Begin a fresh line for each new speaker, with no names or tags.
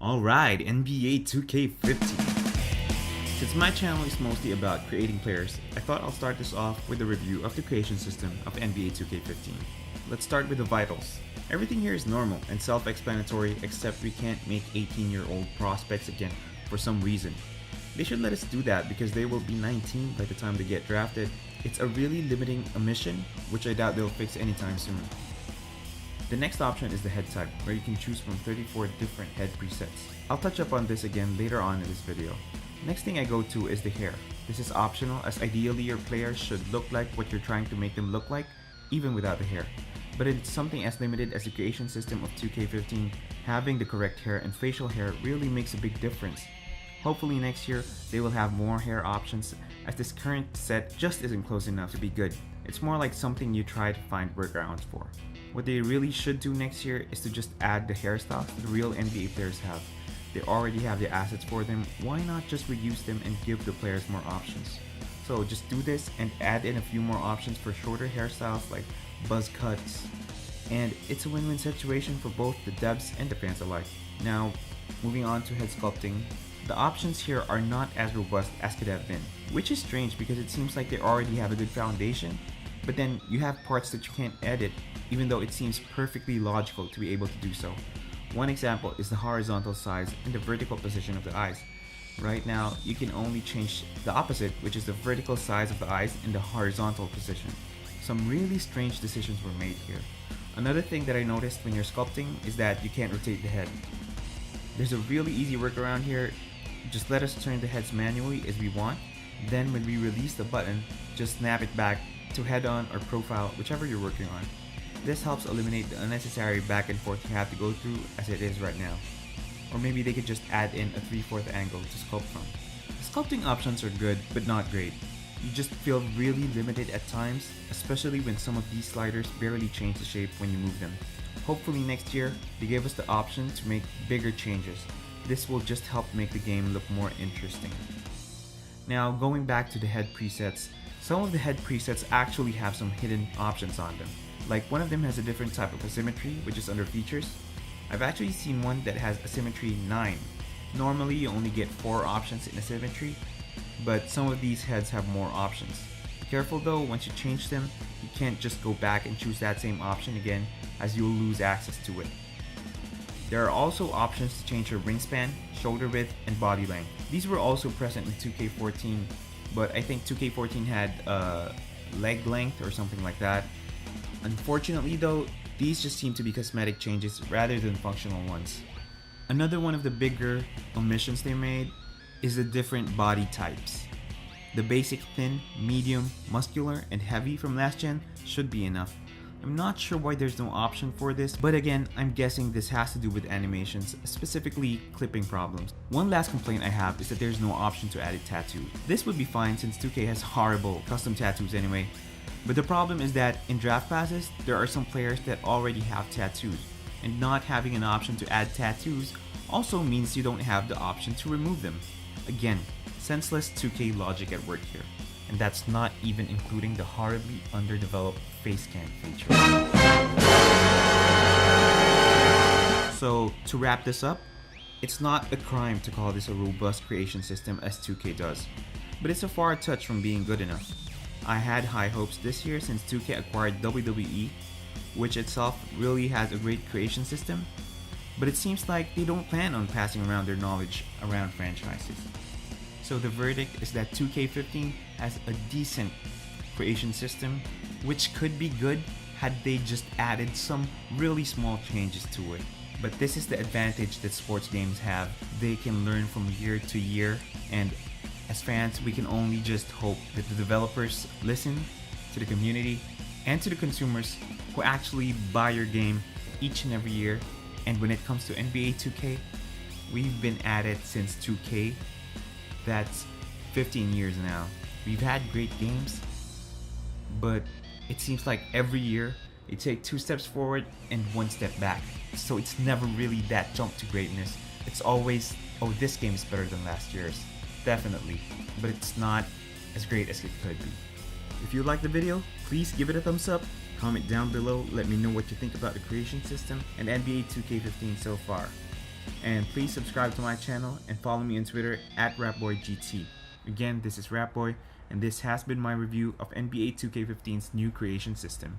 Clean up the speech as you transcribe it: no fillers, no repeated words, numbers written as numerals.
Alright, NBA 2K15. Since my channel is mostly about creating players, I thought I'll start this off with a review of the creation system of NBA 2K15. Let's start with the vitals. Everything here is normal and self-explanatory, except we can't make 18-year-old prospects again for some reason. They should let us do that because they will be 19 by the time they get drafted. It's a really limiting omission, which I doubt they'll fix anytime soon. The next option is the head type, where you can choose from 34 different head presets. I'll touch up on this again later on in this video. Next thing I go to is the hair. This is optional, as ideally your players should look like what you're trying to make them look like, even without the hair. But it's something as limited as the creation system of 2K15, having the correct hair and facial hair really makes a big difference. Hopefully next year, they will have more hair options, as this current set just isn't close enough to be good. It's more like something you try to find workarounds for. What they really should do next year is to just add the hairstyles the real NBA players have. They already have the assets for them, why not just reuse them and give the players more options? So just do this and add in a few more options for shorter hairstyles like buzz cuts, and it's a win-win situation for both the devs and the fans alike. Now, moving on to head sculpting, the options here are not as robust as could have been, which is strange because it seems like they already have a good foundation, but then you have parts that you can't edit, even though it seems perfectly logical to be able to do so. One example is the horizontal size and the vertical position of the eyes. Right now, you can only change the opposite, which is the vertical size of the eyes and the horizontal position. Some really strange decisions were made here. Another thing that I noticed when you're sculpting is that you can't rotate the head. There's a really easy workaround here. Just let us turn the heads manually as we want. Then when we release the button, just snap it back to head-on or profile, whichever you're working on. This helps eliminate the unnecessary back and forth you have to go through as it is right now. Or maybe they could just add in a 3/4 angle to sculpt from. The sculpting options are good, but not great. You just feel really limited at times, especially when some of these sliders barely change the shape when you move them. Hopefully next year, they give us the option to make bigger changes. This will just help make the game look more interesting. Now, going back to the head presets, some of the head presets actually have some hidden options on them. Like one of them has a different type of asymmetry, which is under features. I've actually seen one that has asymmetry 9. Normally you only get 4 options in asymmetry, but some of these heads have more options. Be careful though, once you change them, you can't just go back and choose that same option again, as you'll lose access to it. There are also options to change your wingspan, shoulder width, and body length. These were also present in 2K14, but I think 2K14 had leg length or something like that. Unfortunately though, these just seem to be cosmetic changes rather than functional ones. Another one of the bigger omissions they made is the different body types. The basic thin, medium, muscular, and heavy from last gen should be enough. I'm not sure why there's no option for this, but again, I'm guessing this has to do with animations, specifically clipping problems. One last complaint I have is that there's no option to add a tattoo. This would be fine since 2K has horrible custom tattoos anyway. But the problem is that in draft passes, there are some players that already have tattoos, and not having an option to add tattoos also means you don't have the option to remove them. Again, senseless 2K logic at work here, and that's not even including the horribly underdeveloped FaceScan feature. So to wrap this up, it's not a crime to call this a robust creation system as 2K does, but it's a far touch from being good enough. I had high hopes this year since 2K acquired WWE, which itself really has a great creation system, but it seems like they don't plan on passing around their knowledge around franchises. So the verdict is that 2K15 has a decent creation system, which could be good had they just added some really small changes to it. But this is the advantage that sports games have. They can learn from year to year, and as fans, we can only just hope that the developers listen to the community and to the consumers who actually buy your game each and every year. And when it comes to NBA 2K, we've been at it since 2K. That's 15 years now. We've had great games, but it seems like every year they take 2 steps forward and 1 step back. So it's never really that jump to greatness. It's always, oh, this game is better than last year's. Definitely, but it's not as great as it could be. If you liked the video, please give it a thumbs up, comment down below, let me know what you think about the creation system and NBA 2K15 so far. And please subscribe to my channel and follow me on Twitter at RapBoyGT. Again, this is Rapboy, and this has been my review of NBA 2K15's new creation system.